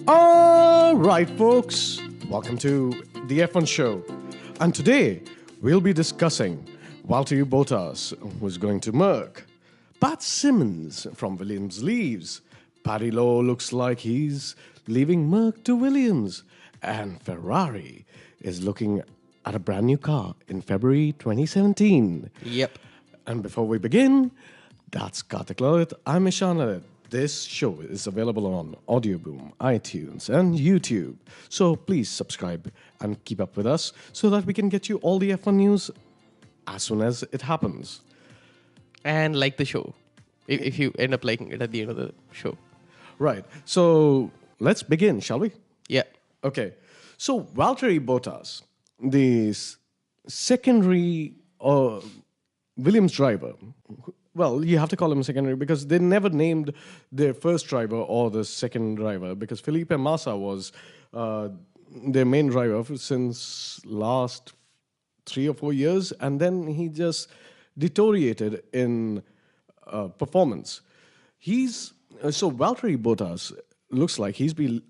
All right, folks, welcome to the F1 show. And today we'll be discussing Valtteri Bottas, who's going to Merc. Pat Symmonds from Williams leaves. Paddy Lowe looks like he's leaving Merc to Williams. And Ferrari is looking at a brand new car in February 2017. Yep. And before we begin, that's Karthik Lalit. I'm Ishan Lalit. This show is available on Audioboom, iTunes, and YouTube. So please subscribe and keep up with us so that we can get you all the F1 news as soon as it happens. And like the show, if you end up liking it at the end of the show. Right. So let's begin, shall we? Yeah. Okay. So Valtteri Bottas, the secondary Williams driver. Well, you have to call him secondary because they never named their first driver or the second driver because Felipe Massa was their main driver since last 3 or 4 years, and then he just deteriorated in performance. So Valtteri Bottas looks like he'll be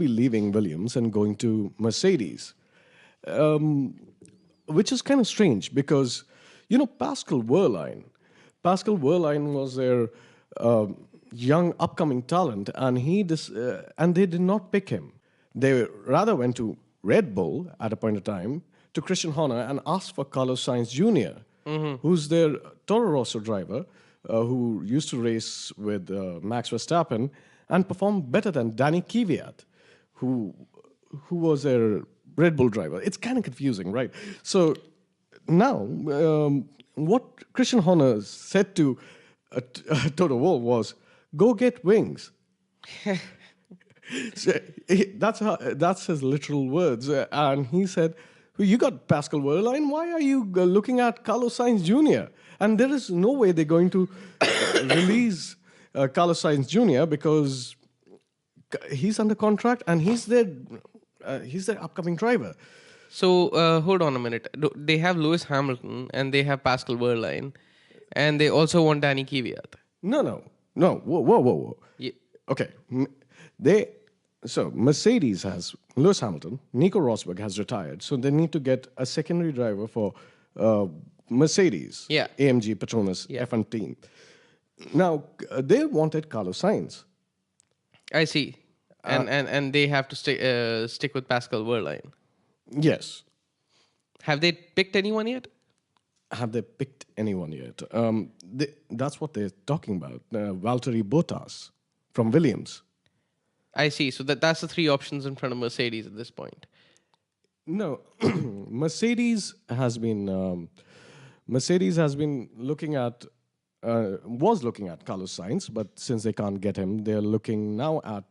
leaving Williams and going to Mercedes, which is kind of strange because Pascal Wehrlein was their young upcoming talent, and and they did not pick him. They rather went to Red Bull at a point of time to Christian Horner and asked for Carlos Sainz Jr., who's their Toro Rosso driver, who used to race with Max Verstappen and performed better than Danny Kvyat, who was their Red Bull driver. It's kind of confusing, right? So now, what Christian Horner said to Toto Wolff was, "Go get wings." So, that's his literal words, and he said, well, "You got Pascal Wehrlein. Why are you looking at Carlos Sainz Jr.?" And there is no way they're going to release Carlos Sainz Jr. because he's under contract and he's their upcoming driver. So hold on a minute. They have Lewis Hamilton and they have Pascal Wehrlein, and they also want Danny Kvyat. No. Whoa. Yeah. Okay. So Mercedes has Lewis Hamilton. Nico Rosberg has retired, so they need to get a secondary driver for Mercedes. Yeah. AMG Petronas F1 team. Now they wanted Carlos Sainz. I see. And they have to stick with Pascal Wehrlein. Yes. Have they picked anyone yet? Have they picked anyone yet? That's what they're talking about. Valtteri Bottas from Williams. I see. So that's the 3 options in front of Mercedes at this point. No, Mercedes has been looking at was looking at Carlos Sainz, but since they can't get him, they're looking now at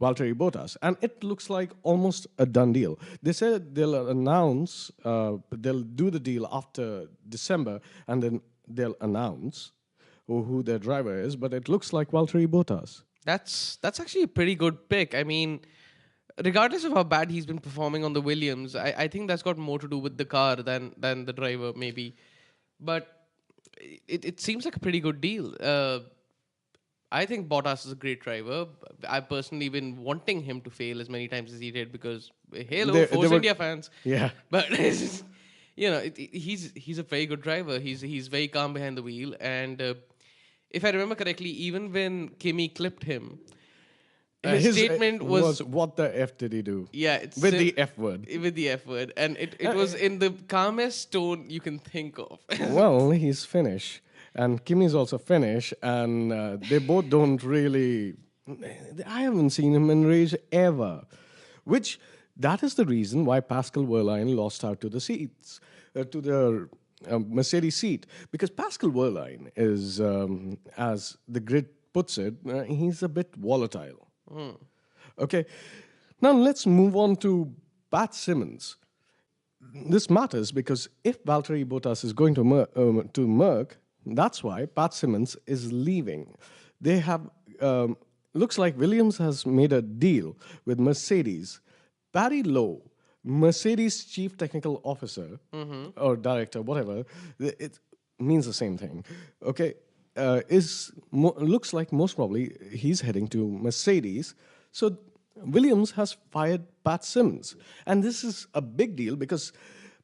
Valtteri Bottas, and it looks like almost a done deal. They said they'll announce, they'll do the deal after December, and then they'll announce who their driver is. But it looks like Valtteri Bottas. That's actually a pretty good pick. I mean, regardless of how bad he's been performing on the Williams, I think that's got more to do with the car than the driver, maybe. But it seems like a pretty good deal. I think Bottas is a great driver. I've personally been wanting him to fail as many times as he did because, hello, Force India fans. Yeah. But, he's a very good driver. He's very calm behind the wheel. And if I remember correctly, even when Kimi clipped him, his statement was, "What the F did he do?" Yeah. It's with the F word. With the F word. And it was in the calmest tone you can think of. Well, he's Finnish. And Kimi's also Finnish, and they both don't really... I haven't seen him in rage ever. That is the reason why Pascal Wehrlein lost out to the seats, to the Mercedes seat. Because Pascal Wehrlein is, as the grid puts it, he's a bit volatile. Okay, now let's move on to Pat Symmonds. This matters because if Valtteri Bottas is going to Merc, that's why Pat Symmonds is leaving. They have, looks like Williams has made a deal with Mercedes. Paddy Lowe, Mercedes Chief Technical Officer or Director, whatever, it means the same thing. Okay, looks like most probably he's heading to Mercedes. So Williams has fired Pat Symmonds. And this is a big deal because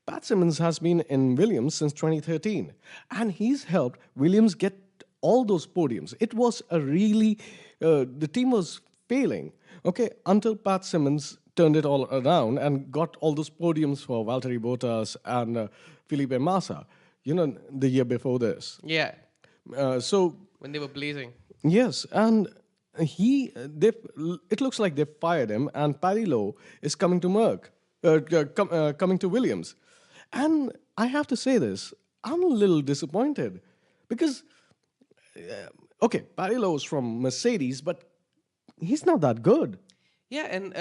Pat Symmonds has been in Williams since 2013. And he's helped Williams get all those podiums. It was a really, the team was failing, okay, until Pat Symmonds turned it all around and got all those podiums for Valtteri Bottas and Felipe Massa, the year before this. Yeah, So when they were blazing. yes, and it looks like they fired him, and Paddy Lowe is coming to coming to Williams, and I have to say this: I'm a little disappointed because, okay, Paddy Lowe is from Mercedes, but he's not that good. Yeah, and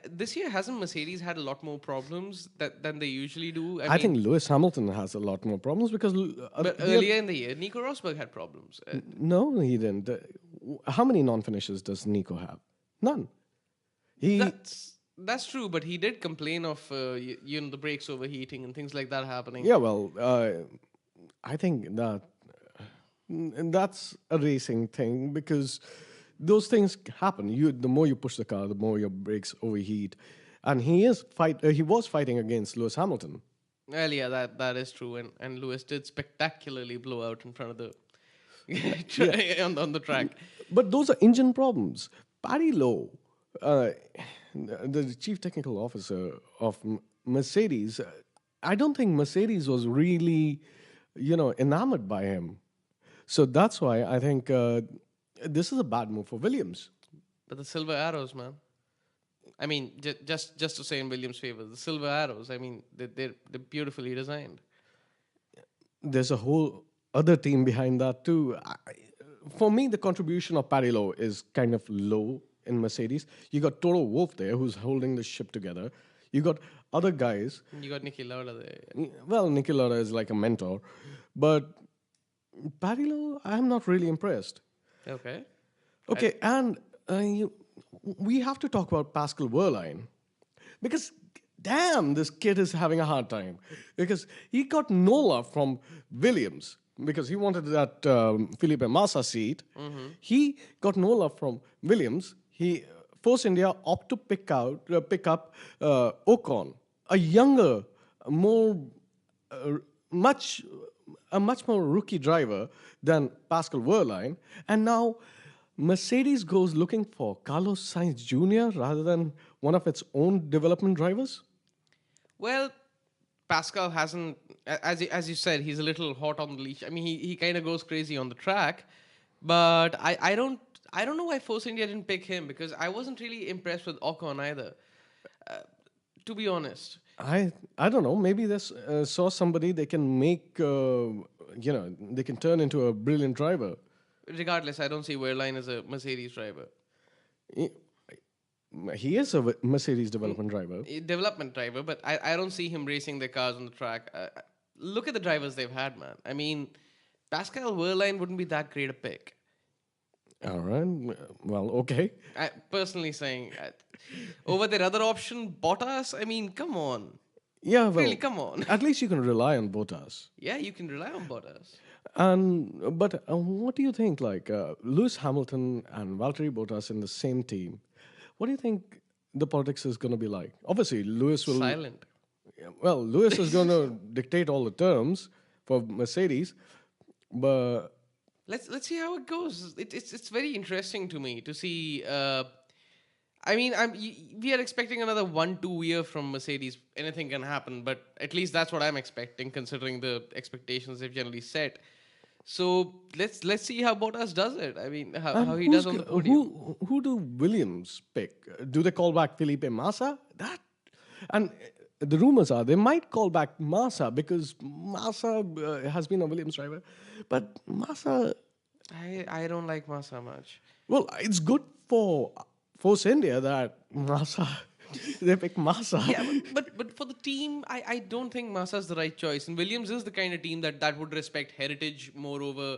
this year hasn't Mercedes had a lot more problems than they usually do? I think Lewis Hamilton has a lot more problems because but earlier in the year, Nico Rosberg had problems. no, he didn't. How many non-finishes does Nico have? None. He That's true, but he did complain of the brakes overheating and things like that happening. Yeah, well, I think that's a racing thing because those things happen. The more you push the car, the more your brakes overheat, and he was fighting against Lewis Hamilton. Well, yeah, that is true, and Lewis did spectacularly blow out in front of the on the track. But those are engine problems. Paddy Lowe, the chief technical officer of Mercedes, I don't think Mercedes was really, enamored by him. So that's why I think this is a bad move for Williams. But the silver arrows, man. I mean, just to say in Williams' favor, the silver arrows. I mean, they're beautifully designed. There's a whole other team behind that too. For me, the contribution of Paddy Lowe is kind of low in Mercedes. You got Toro Wolff there, who's holding the ship together. You got other guys. You got Niki Lauda there. Well, Niki Lauda is like a mentor, but Paddy Lowe, I'm not really impressed. Okay. Okay, and we have to talk about Pascal Wehrlein because damn, this kid is having a hard time because he got no love from Williams because he wanted that Felipe Massa seat. Mm-hmm. He got no love from Williams. Force India opt to pick up Ocon, a younger, more much a much more rookie driver than Pascal Wehrlein, and now Mercedes goes looking for Carlos Sainz Jr. rather than one of its own development drivers. Well, Pascal hasn't, as you said, he's a little hot on the leash. I mean, he kind of goes crazy on the track, but I don't know why Force India didn't pick him because I wasn't really impressed with Ocon either. To be honest, I don't know. Maybe they saw somebody they can make. They can turn into a brilliant driver. regardless, I don't see Wehrlein as a Mercedes driver. He is a Mercedes development driver. Development driver, but I don't see him racing their cars on the track. Look at the drivers they've had, man. I mean, Pascal Wehrlein wouldn't be that great a pick. All right. Well, okay. I personally saying, over their other option, Bottas. I mean, come on. Yeah, well, Really, come on. at least you can rely on Bottas. Yeah, you can rely on Bottas. But what do you think? Like Lewis Hamilton and Valtteri Bottas in the same team. What do you think the politics is going to be like? Obviously, Lewis will. Silent. Well, Lewis is going to dictate all the terms for Mercedes, but Let's see how it goes. It's very interesting to me to see. I mean, we are expecting another 1-2 year from Mercedes. Anything can happen, but at least that's what I'm expecting, considering the expectations they've generally set. So let's see how Bottas does it. I mean, how he does on the podium. who do Williams pick? Do they call back Felipe Massa? And the rumors are they might call back Massa because Massa has been a Williams driver, but Massa. I don't like Massa much. Well, it's good for Force India that Massa. They pick Massa. Yeah, but for the team, I don't think Massa's the right choice. And Williams is the kind of team that would respect heritage more over,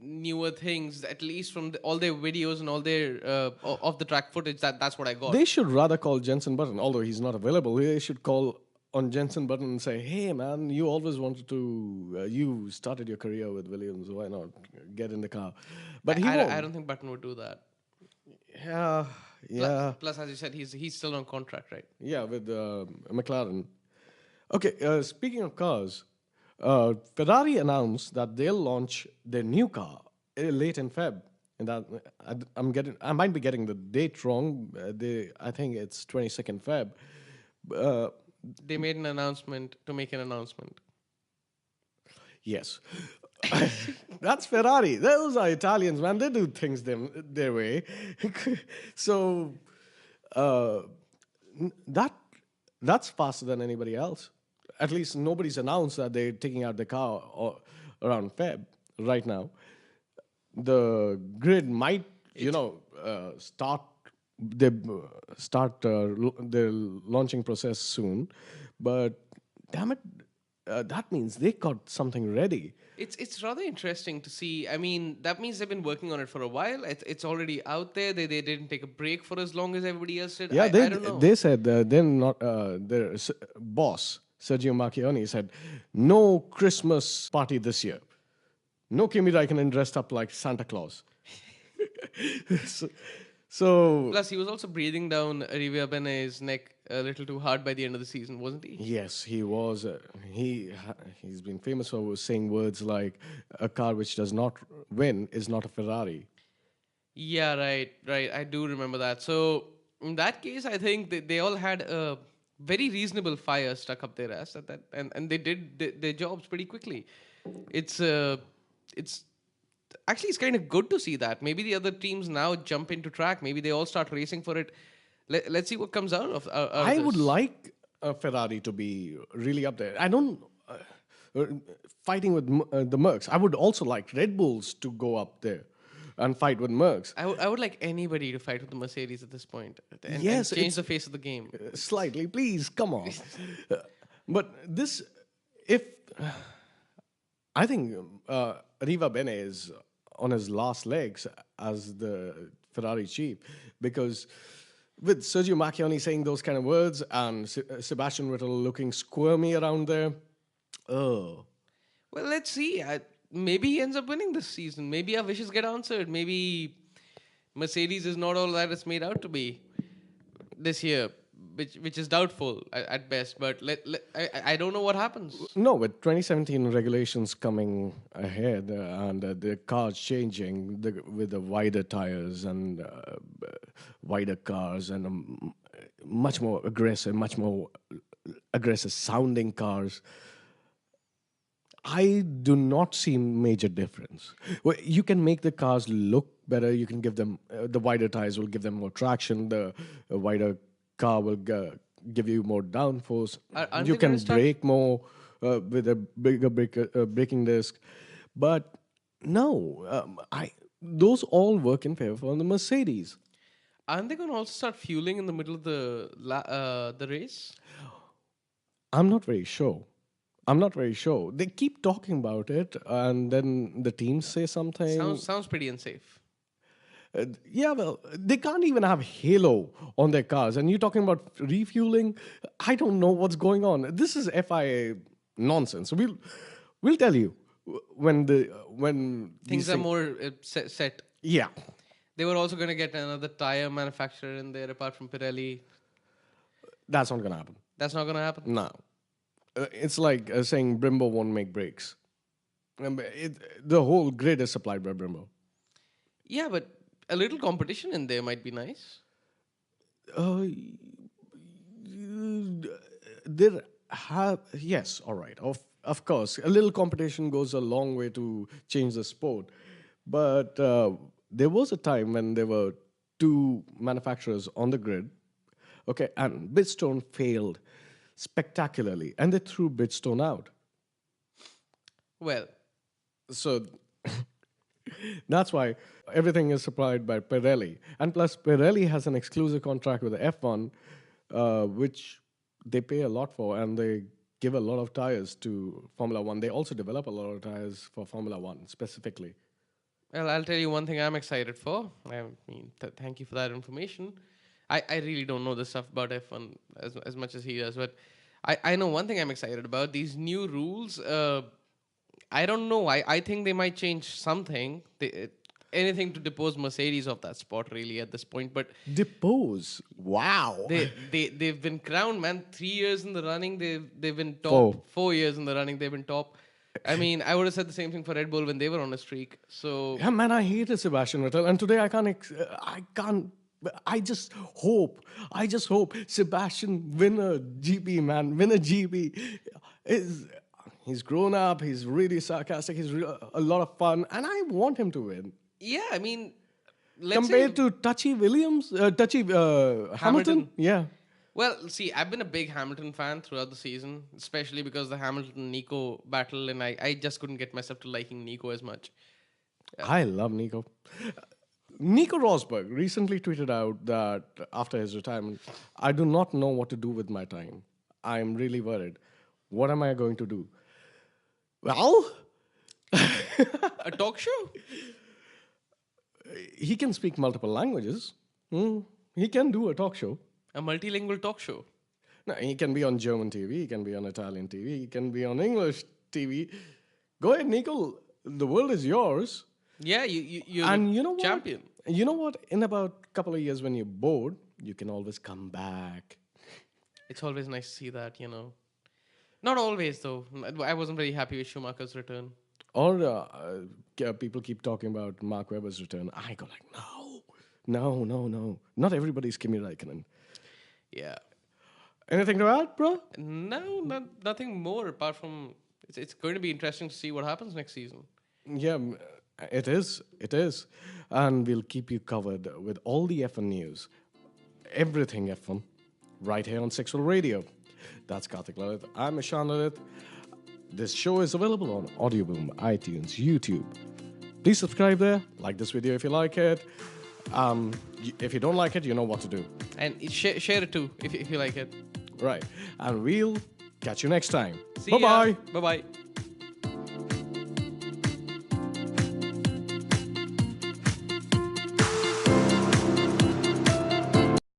newer things. At least from all their videos and all their off the track footage. That's what I got. They should rather call Jenson Button, although he's not available. They should call on Jenson Button and say, "Hey, man, you always wanted to. You started your career with Williams. Why not get in the car?" But he won't. I don't think Button would do that. Yeah, Plus, as you said, he's still on contract, right? yeah, with McLaren. Okay, speaking of cars, Ferrari announced that they'll launch their new car late in Feb. And that I might be getting the date wrong. I think it's 22nd Feb. Uh, They made an announcement to make an announcement. yes, that's Ferrari. Those are Italians, man. They do things their way. So uh, that that's faster than anybody else. At least nobody's announced that they're taking out the car around Feb right now. The grid might, start their launching process soon, but damn it, that means they got something ready. It's rather interesting to see. I mean, that means they've been working on it for a while. It's already out there. They didn't take a break for as long as everybody else did. Yeah, I don't know. they said they're not their boss Sergio Marchioni said no Christmas party this year. No Kimi Raikkonen dressed up like Santa Claus. so, so Plus, he was also breathing down Rivia Bene's neck a little too hard by the end of the season, wasn't he? yes, he was. He's been famous for saying words like a car which does not win is not a Ferrari. Yeah, right. I do remember that. So in that case, I think they all had a very reasonable fire stuck up their ass at that, and they did their jobs pretty quickly. It's it's actually it's kind of good to see that. Maybe the other teams now jump into track. Maybe they all start racing for it. Let's see what comes out of I would this. like a Ferrari to be really up there. I don't uh, fighting with the Mercs. I would also like Red Bulls to go up there and fight with Mercs. I would like anybody to fight with the Mercedes at this point and Yes, change it's the face of the game. slightly, please, come on. Uh, but this, if I think Riva Bene is on his last legs as the Ferrari chief because with Sergio Macchioni saying those kind of words and Sebastian Vettel looking squirmy around there, oh, Well, let's see. Maybe he ends up winning this season. Maybe our wishes get answered. Maybe Mercedes is not all that it's made out to be this year, which is doubtful at best. But I don't know what happens. no, with 2017 regulations coming ahead and the cars changing with the wider tires and wider cars and much more aggressive sounding cars, I do not see major difference. Well, you can make the cars look better. You can give them the wider tires will give them more traction. The wider car will give you more downforce. Aren't You they going can to start? brake more with a bigger braking disc, but no, I those all work in favor for the Mercedes. Aren't they going to also start fueling in the middle of the race? I'm not very sure. I'm not very sure. They keep talking about it, and then the teams say something. Sounds pretty unsafe. Yeah, well, they can't even have Halo on their cars, and you're talking about refueling. I don't know what's going on. This is FIA nonsense. We'll tell you when Things these are things. more set. Yeah, They were also going to get another tire manufacturer in there apart from Pirelli. that's not gonna happen. That's not going to happen. No, it's like saying Brembo won't make brakes. The whole grid is supplied by Brembo. Yeah, but a little competition in there might be nice. Uh, there have yes, all right, of course, a little competition goes a long way to change the sport, but there was a time when there were two manufacturers on the grid, okay, and Bridgestone failed spectacularly, and they threw Bridgestone out. Well, So that's why everything is supplied by Pirelli. And plus, Pirelli has an exclusive contract with the F1, which they pay a lot for, and they give a lot of tires to Formula One. They also develop a lot of tires for Formula One specifically. well, I'll tell you one thing I'm excited for. I mean, thank you for that information. I really don't know the stuff about F1 as much as he does, but I know one thing I'm excited about. These new rules, I don't know. I think they might change something. anything to depose Mercedes of that spot really at this point. But Depose. Wow. they've been crowned, man. 3 years in the running, they've been top. Four. 4 years in the running, they've been top. I mean, I would have said the same thing for Red Bull when they were on a streak. So Yeah, man, I hated Sebastian Vettel, and today I can't. I just hope Sebastian win a GP, man, win a GP. He's grown up. He's really sarcastic. He's a lot of fun, and I want him to win. yeah, I mean, let's Compared say, to Touchy Hamilton. Yeah. well, see, I've been a big Hamilton fan throughout the season, especially because the Hamilton Nico battle, and I just couldn't get myself to liking Nico as much. I love Nico. Nico Rosberg recently tweeted out that after his retirement, I do not know what to do with my time. I'm really worried. What am I going to do? Well, A talk show? he can speak multiple languages. He can do a talk show. A multilingual talk show. No, he can be on German TV, he can be on Italian TV, he can be on English TV. Go ahead, Nico. The world is yours. Yeah, you're And the you know what? champion. You know what? In about a couple of years when you're bored, you can always come back. It's always nice to see that, you know. Not always, though. I wasn't very happy with Schumacher's return. Or people keep talking about Mark Webber's return. I go like, no. Not everybody's Kimi Räikkönen. Yeah. Anything to add, bro? No, nothing more apart from it's going to be interesting to see what happens next season. Yeah, it is. It is. And we'll keep you covered with all the F1 news. Everything F1. Right here on Sexual Radio. That's Karthik Lalit. I'm Ishan Lalit. This show is available on Audioboom, iTunes, YouTube. Please subscribe there. Like this video if you like it. If you don't like it, you know what to do. And share it too if you like it. Right. And we'll catch you next time. See Bye-bye. ya. Bye-bye.